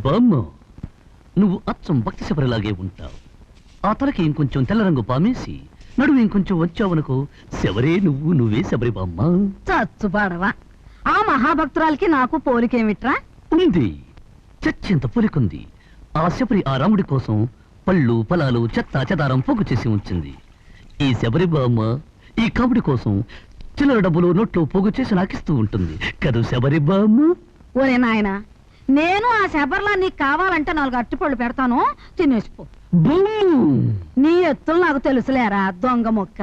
బామ్మ, నువ్వు అచ్చం భక్తి శబరిలాగే ఉంటావు. ఆ తలకి ఇంకొంచెం తెల్ల రంగు పామేసి నడువు ఇంకొంచెం వచ్చావనుకో, శబరే నువ్వే శబరి బామ్మ. చచ్చుబాడవా, ఆ మహాభక్తురాలకి నాకు పోలికేమిట్రా? ఉంది, చచ్చేంత పోలికుంది. ఆ శబరి ఆ రాముడి కోసం పళ్ళు ఫలాలు చెత్త చెదారం పోగు చేసి ఉంచింది. ఈ శబరి బామ్మ ఈ కాముడి కోసం చిల్లర డబ్బులు నోట్లో పోగు చేసి నాకిస్తూ ఉంటుంది కదూ శబరి బామ్మ. ఒరే నాయనా, నేను ఆ శబర్లా నీకు కావాలంటే 4 అట్టిపళ్ళు పెడతాను, తినేసిపో. నీ ఎత్తులు నాకు తెలుసులేరా దొంగ మొక్క.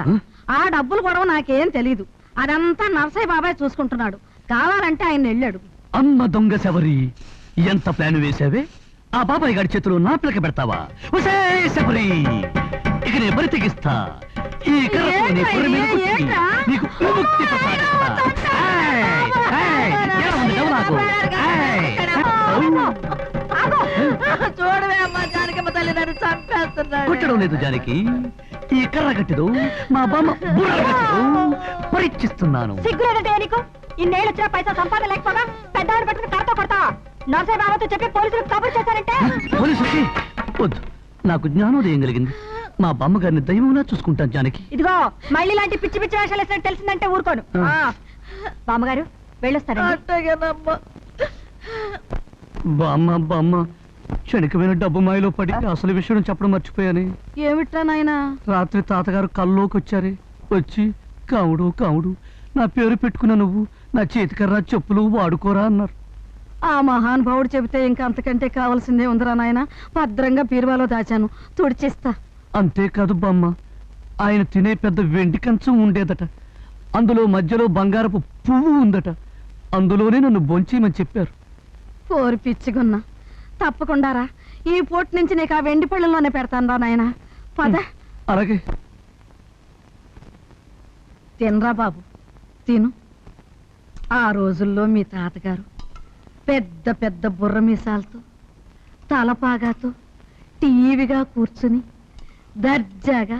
ఆ డబ్బులు కూడా నాకేం తెలీదు, అదంతా నర్సయ్య బాబాయ్ చూసుకుంటున్నాడు. కావాలంటే ఆయన వెళ్ళాడు. అమ్మ దొంగ శబరి, ఎంత ప్లాన్ వేసావే? ఆ బాబాయ్ గారి చేతులు నా పిల్లక పెడతావా? ఒసే శబరి, ఇక నేను బరి తెగిస్తా. ఈ కర్రతో నీ బుర్ర మీద కొట్టి నీకు విముక్తి ప్రసాదిస్తా. చూడవే అమ్మా, జానకమ్మ తల్లి నన్ను చంపేస్తున్నాడు. కొట్టడం లేదు జానకి, ఈ కర్ర గట్టిదో మా బామ్మ బుర్ర గట్టిదో పరీక్షిస్తున్నాను. సిగ్గులేదంటే నీకు? ఇన్నేళ్ళు వచ్చినా పైసా సంపాదన లేకపోగా పెద్దవాడు పట్టుకుని కర్రతో కొడతా. నర్సయ్య బాబాతో చెప్పి పోలీసులకు కబురు చేశారంటే? పోలీసులకి వద్దు, నాకు జ్ఞానోదయం కలిగింది. మా బామ్మగారిని దైవంలా చూసుకుంటాను జానకి. ఇదిగో మళ్ళీ లాంటి పిచ్చి పిచ్చి వేషాలు వేసినట్టు తెలిసిందంటే ఊరుకోను. బామ్మగారు వెళ్ళొస్తారా? బామ్మ బామ్మ, క్షణికమైన డబ్బు మాయలో పడి అసలు విషయం చెప్పడం మర్చిపోయాను. ఏమిట్రా నాయనా? రాత్రి తాతగారు కల్లోకి వచ్చారే, వచ్చి కావుడు కావుడు నా పేరు పెట్టుకున్న నువ్వు నా చేతికర్రా చెప్పులు వాడుకోరా అన్నారు. ఆ మహానుభావుడు చెబితే ఇంకా అంతకంటే కావాల్సిందే ఉందిరా నాయన. భద్రంగా బీరువాలో దాచాను, తుడిచేస్తా. అంతేకాదు బామ్మ, ఆయన తినే పెద్ద వెండి కంచం ఉండేదట, అందులో మధ్యలో బంగారపు పువ్వు ఉందట, అందులోనే నన్ను బొంచేయమని చెప్పారు. కోరి పిచ్చిగున్నా, తప్పకుండా రా. ఈ పూట నుంచి నీకు ఆ వెండి పళ్ళల్లోనే పెడతాను రా నాయన. పద. అలాగే. తినరా బాబు, తిను. ఆ రోజుల్లో మీ తాతగారు పెద్ద పెద్ద బుర్ర మీసాలతో తలపాగాతో టీవీగా కూర్చుని దర్జాగా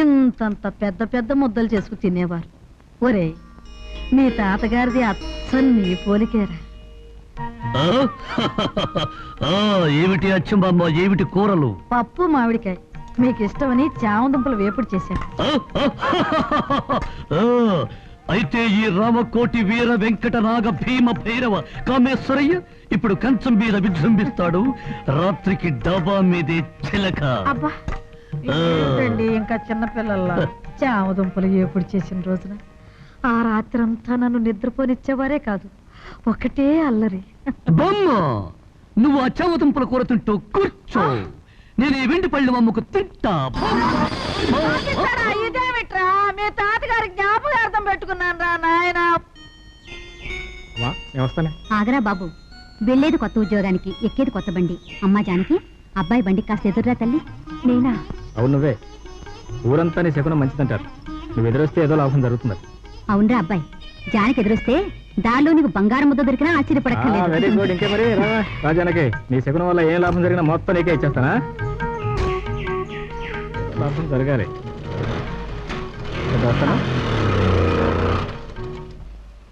ఇంతంత పెద్ద పెద్ద ముద్దలు చేసుకు తినేవారు. ఒరే, మీ తాతగారిది అచ్చం నీ పోలికేరా. ఏమిటి అచ్చం బామ్మ, ఏమిటి కూరలు? పప్పు మామిడికాయ మీకు ఇష్టమని చామదుంపలు వేపుడు చేశాను. అయితే ఈ రామకోటి వీర వెంకట నాగ భీమ భైరవ కామేశ్వరయ్య ఇప్పుడు కంచం మీద విజృంభిస్తాడు. రాత్రికి డబ్బా మీదే చిలక. అబ్బా, ఇంకా చిన్నపిల్లల్లా చామదుంపలు వేపుడు చేసిన రోజున ఆ రాత్రంతా నన్ను నిద్రపోనిచ్చేవారే కాదు, ఒకటే అల్లరి. బొమ్మ, నువ్వు ఆ చామదుంపల కూర తింటూ కూర్చో, నేను ఈ వెండి పళ్ళు అమ్ముకు తింటా. ఇదేమిట్రా, మీ తాతగారి జ్ఞాపకార్థం పెట్టుకున్నాను రా నాయన. ఆగరా బాబు, వెళ్ళేది కొత్త ఉద్యోగానికి, ఎక్కేది కొత్త బండి. అమ్మా జానకి, అబ్బాయి బండి కాస్త ఎదురురా తల్లి. నేనా? అవును, నువ్వే. ఊరంతా నీ శకునం మంచిదంటారు, నువ్వు ఎదురొస్తే ఏదో లాభం జరుగుతుంది. అవునరా అబ్బాయి, జానకి ఎదురొస్తే దానిలో నీకు బంగారం ముద్ద దొరికినా ఆశ్చర్యపడక్కర్లేదు. Very good. ఇంకే మరి రాజానకి, నీ శకునం వల్ల ఏ లాభం జరిగినా మొత్తం నీకే ఇచ్చేస్తానా? లాభం జరగాలి.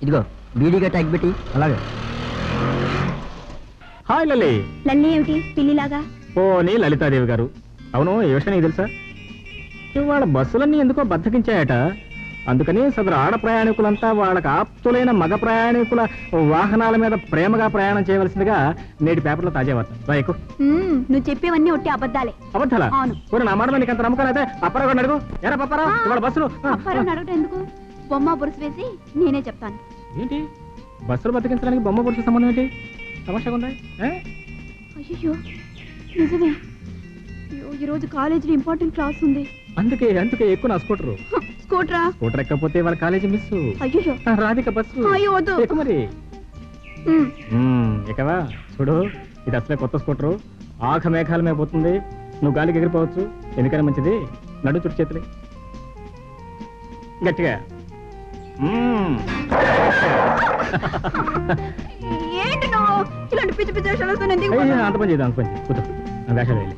ఇదిగో బీడీగా ట్యాగ్ పెట్టి. అలాగే. హాయ్ లల్లి. లల్లి ఏమిటి పిల్లిలాగా? ఓ, నీ లలితాదేవి గారు. అవును, ఈ విషయం నీకు తెలుసా? ఇవాళ బస్సులన్నీ ఎందుకో బద్దకించాయట. అందుకని సదరు ఆడ ప్రయాణికులంతా వాళ్ళకి ఆప్తులైన మగ ప్రయాణికుల వాహనాల మీద ప్రేమగా ప్రయాణం చేయవలసిందిగా నేటి పేపర్లో తాజా వార్త. రాయకు. నువ్వు చెప్పేవన్నీ ఒట్టి అబద్ధాలే. అబద్ధాలా? అవును. నా మాట నీకు అంత నమ్మకం అయితే అప్పారావు అడుగు. ఎరా పప్పారావు, ఇవాళ బస్సులు. అడగటం ఎందుకు? బొమ్మ బురుసు వేసి నేనే చెప్తాను. ఏంటి బస్సులు బతికించడానికి బొమ్మ బురుసు సంబంధం ఏంటి? సమస్యగా ఉందా? అయ్యో నిజమే, ఈరోజు కాలేజీలో ఇంపార్టెంట్ క్లాస్ ఉంది. అందుకే ఎక్కువ నా స్కూటర్. స్కూటర్ ఎక్కపోతే వాళ్ళ కాలేజీ మిస్. అయ్యో రాధిక బస్సు. ఎక్కు మరి. ఎక్కవా? చూడు, ఇది అసలే కొత్త స్కూటరు, ఆఖ మేఘాల మీద పోతుంది. నువ్వు గాలికి ఎగిరిపోవచ్చు, ఎందుకని మంచిది. నడు చుట్టు చేతులే గట్టిగా. ఏంటి నువ్వు ఇలాంటి పిచ్చి పిచ్చి వేషాలు అంత పని చేద్దాం, అంత పని చేద్దాం. కూర్చో, వేషాలు వెళ్ళి.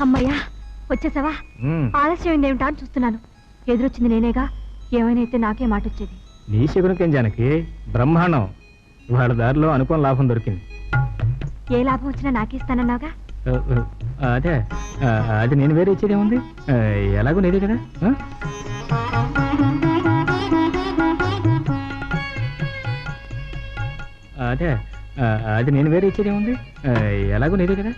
అమ్మయ్యా వచ్చేసావా? ఆలస్యం ఏమిటా అని చూస్తున్నాను. ఎదురొచ్చింది నేనేగా, ఏమైనా అయితే నాకే మాట వచ్చేది. నీ శకునకేం జానకి, బ్రహ్మాండం. వాళ్ళ దారిలో అనుకోని లాభం దొరికింది. ఏ లాభం వచ్చినా నాకిస్తానన్నావుగా. అదే అది నేను వేరే ఇచ్చేదేముంది, ఎలాగో నేదే కదా. అదే అది నేను వేరే ఇచ్చేదేముంది, ఎలాగో నేదే కదా.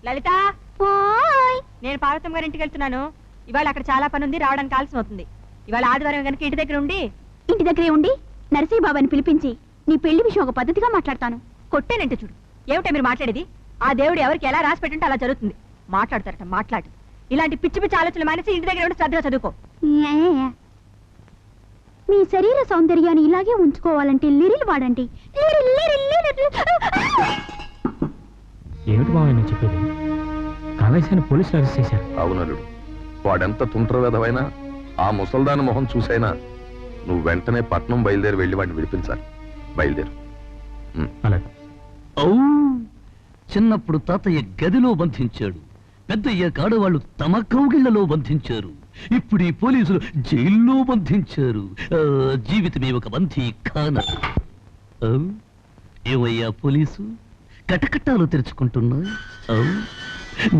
లలిత, నేను పార్వతం గారి ఇంటికి వెళ్తున్నాను. ఇవాళ అక్కడ చాలా పని ఉంది, రావడానికి ఆలస్యం అవుతుంది. ఇవాళ ఆదివారం కనుక ఇంటి దగ్గరే ఉండి నరసింహ బాబాని పిలిపించి నీ పెళ్లి విషయం ఒక పద్ధతిగా మాట్లాడతాను. కొట్టేనంటే చూడు. ఏమిటో మీరు మాట్లాడేది? ఆ దేవుడు ఎవరికి ఎలా రాసి పెట్టుంటే అలా జరుగుతుంది. మాట్లాడతారట మాట్లాడు. ఇలాంటి పిచ్చి పిచ్చి ఆలోచనలు మానేసి ఇంటి దగ్గర ఉండి శ్రద్ధగా చదువుకో. మీ శరీర సౌందర్యాన్ని ఇలాగే ఉంచుకోవాలంటే లిరిల్ వాడండి. ఏమిటి మావయ్య నేను చెప్పేది? కాళేశ్వరం పోలీసులు అరెస్ట్ చేశారు. అవునలుడు, వాడెంత తుంట్ర వెధవైనా ఆ ముసల్దాని మొహం చూసైనా నువ్వు వెంటనే పట్నం బయలుదేరి వెళ్ళి వాడిని విడిపించాలి. బయలుదేరు. అలాగే. చిన్నప్పుడు తాతయ్య గదిలో బంధించాడు, పెద్దయ్యాక ఆడవాళ్ళు తమ కౌగిళ్లలో బంధించారు, ఇప్పుడు ఈ పోలీసులు జైల్లో బంధించారు. జీవితమే ఒక బంధీ ఖానా. ఏమయ్యా పోలీసు, కటకటాలు తెరుచుకుంటున్నా?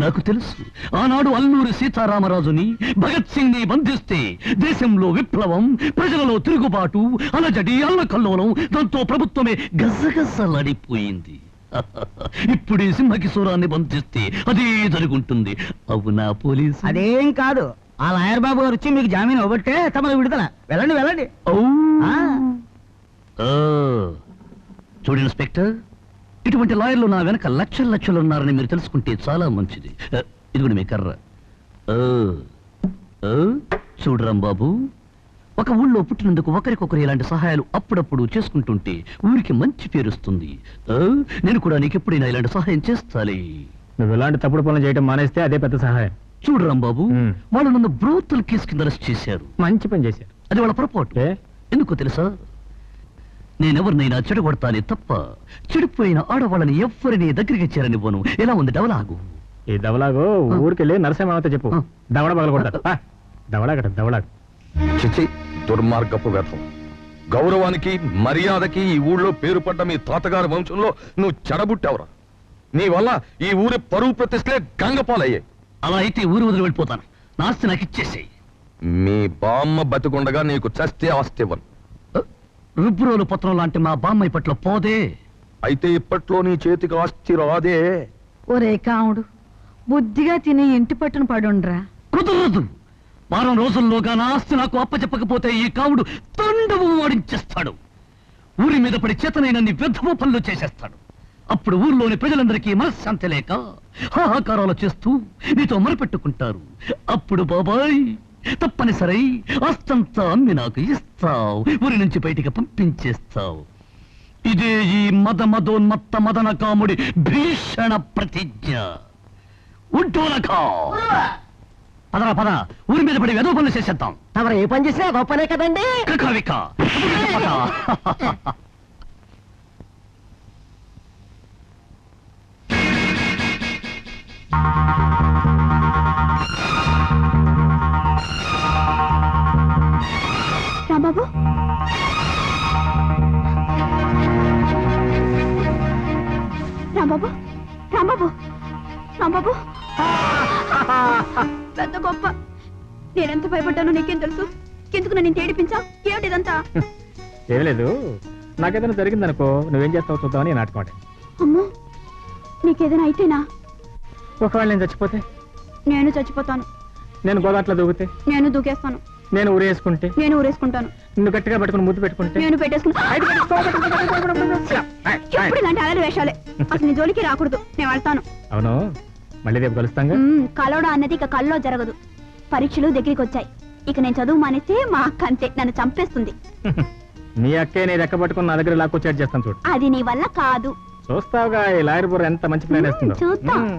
నాకు తెలుసు, ఆనాడు అల్లూరి సీతారామరాజుని, భగత్ సింగ్ ని బంధిస్తే దేశంలో విప్లవం, ప్రజలలో తిరుగుబాటు, అలజడి, అల్లకల్లోలం, దాంతో ప్రభుత్వమే గజగజలాడిపోయింది. ఇప్పుడు ఈ సింహకిశోరాన్ని బంధిస్తే అదే జరుగుంటుంది. అవునా పోలీసు? అదేం కాదు, ఆ లాయర్ బాబు గారు వచ్చి మీకు జామీన్ ఇవ్వబట్టే తమను విడుదల. వెళ్ళండి వెళ్ళండి. చూడు ఇన్స్పెక్టర్, ఇటువంటి లాయర్లు నా వెనక లక్షలు లక్షలు ఉన్నారని మీరు తెలుసుకుంటే చాలా మంచిది. ఇదిగోండి మీ కర్ర. చూడు రాంబాబు, ఒక ఊళ్ళో పుట్టినందుకు ఒకరికొకరు ఇలాంటి సహాయాలు అప్పుడప్పుడు చేసుకుంటుంటే ఊరికి మంచి పేరుస్తుంది. నేను కూడా నీకు ఎప్పుడైనా ఇలాంటి సహాయం చేస్తాలే. నువ్వు ఇలాంటి తప్పుడు పనులు చేయడం మానేస్తే అదే పెద్ద సహాయం. చూడు రాంబాబు, వాళ్ళు నన్ను బ్రోతల్ కేసు కింద అరెస్ట్ చేశారు. మంచి పని చేశారు. అది వాళ్ళ పొరపాటు. ఎందుకో తెలుసా? నేనెవరినైనా చెడగొడతానే తప్ప చెడిపోయిన ఆడవాళ్ళని ఎవరిని దగ్గరికి చేరనివ్వను. ఎలా ఉంది డవలాగు? ఈ దవలాగు ఊరికెళ్ళి నరసింహతో చెప్పు, దవడ పగల కొడతాడు. దవడాగట దవడాగు. చిచి, దుర్మార్గపు వ్యర్థం. గౌరవానికి మర్యాదకి ఈ ఊళ్ళో పేరు పడ్డ మీ తాతగారి వంశంలో నువ్వు చెడబుట్టావురా. నీ వల్ల ఈ ఊరి పరువు ప్రతిష్టలే గంగపాలయ్యాయి. అలా అయితే ఊరు వదిలి వెళ్ళిపోతాను. నా ఆస్తి నాకు ఇచ్చేసేయి. మీ బామ్మ బతికుండగా నీకు చస్తే ఆస్తి ఇవ్వను. రుబ్బురోలు పత్రం లాంటి మా బామ్మాయి పట్ల పోదే. అయితే ఇప్పట్లో నీ చేతికి ఆస్తి రాదే. ఒరే కాముడు, బుద్ధిగా తిని ఇంటి పట్టున పడుండ్రా. కుదరదు. వారం రోజుల్లోగా నా ఆస్తి నాకు అప్పచెప్పకపోతే ఈ కావుడు తండవు వాడించేస్తాడు. ఊరి మీద పడి చేతనైనన్ని వ్యర్థమ పనులు చేసేస్తాడు. అప్పుడు ఊర్లోని ప్రజలందరికీ మనశ్శాంతి లేక హాహాకారాలు చేస్తూ నీతో మొరపెట్టుకుంటారు. అప్పుడు బాబాయ్ తప్పనిసరి ఆస్తంతా అమ్మి నాకు ఇస్తావు, ఊరి నుంచి బయటికి పంపించేస్తావు. ఇదే ఈ మదోన్మత్త మదన కాముడి భీషణ ప్రతిజ్ఞ. ఉంటూనకా పదరా పద, ఊరి మీద పడి వెదవ పనులు చేసేద్దాం. తమరు ఏ పని చేసినా గొప్పనే కదండి. కకావిక. రాంబాబు, రాంబాబు, రాంబాబు, రాంబాబు, పెద్ద గొప్ప. నేనెంత భయపడ్డానో నీకేం తెలుసు? ఎందుకు నన్ను ఇంత ఏడిపించా? ఏమిటి ఇదంతా? ఏం లేదు, నాకేదైనా జరిగిందనుకో నువ్వేం చేస్తావు చూద్దామని నాటకం ఆడే. అమ్మో, నీకేదైనా అయితేనా? ఒకవేళ నేను చచ్చిపోతే? నేను చచ్చిపోతాను. నేను గోదాట్లో దూకితే? నేను దూకేస్తాను. నేను ఊరేసుకుంటే? నేను ఊరేసుకుంటాను. నువ్వు గట్టిగా పట్టుకుని ముద్దు పెట్టుకుంటే? నేను పెట్టేసుకుంటా. ఎప్పుడు ఇలాంటి అలలు వేషాలే. అసలు నీ జోలికి రాకూడదు. నేను వెళ్తాను. అవును, మళ్ళీ రేపు కలుస్తాంగా. కలవడం అన్నది ఇక కల్లో జరగదు. పరీక్షలు దగ్గరికి వచ్చాయి. ఇక నేను చదువు మానేస్తే మా అక్క అంతే నన్ను చంపేస్తుంది. మీ అక్కే నీ రెక్క పట్టుకుని నా దగ్గర లాక్కొచ్చేట్ చేస్తాను చూడు. అది నీ వల్ల కాదు. చూస్తావుగా ఈ లాయర్ బుర్ర ఎంత మంచి ప్లాన్ వేస్తుందో. చూద్దాం.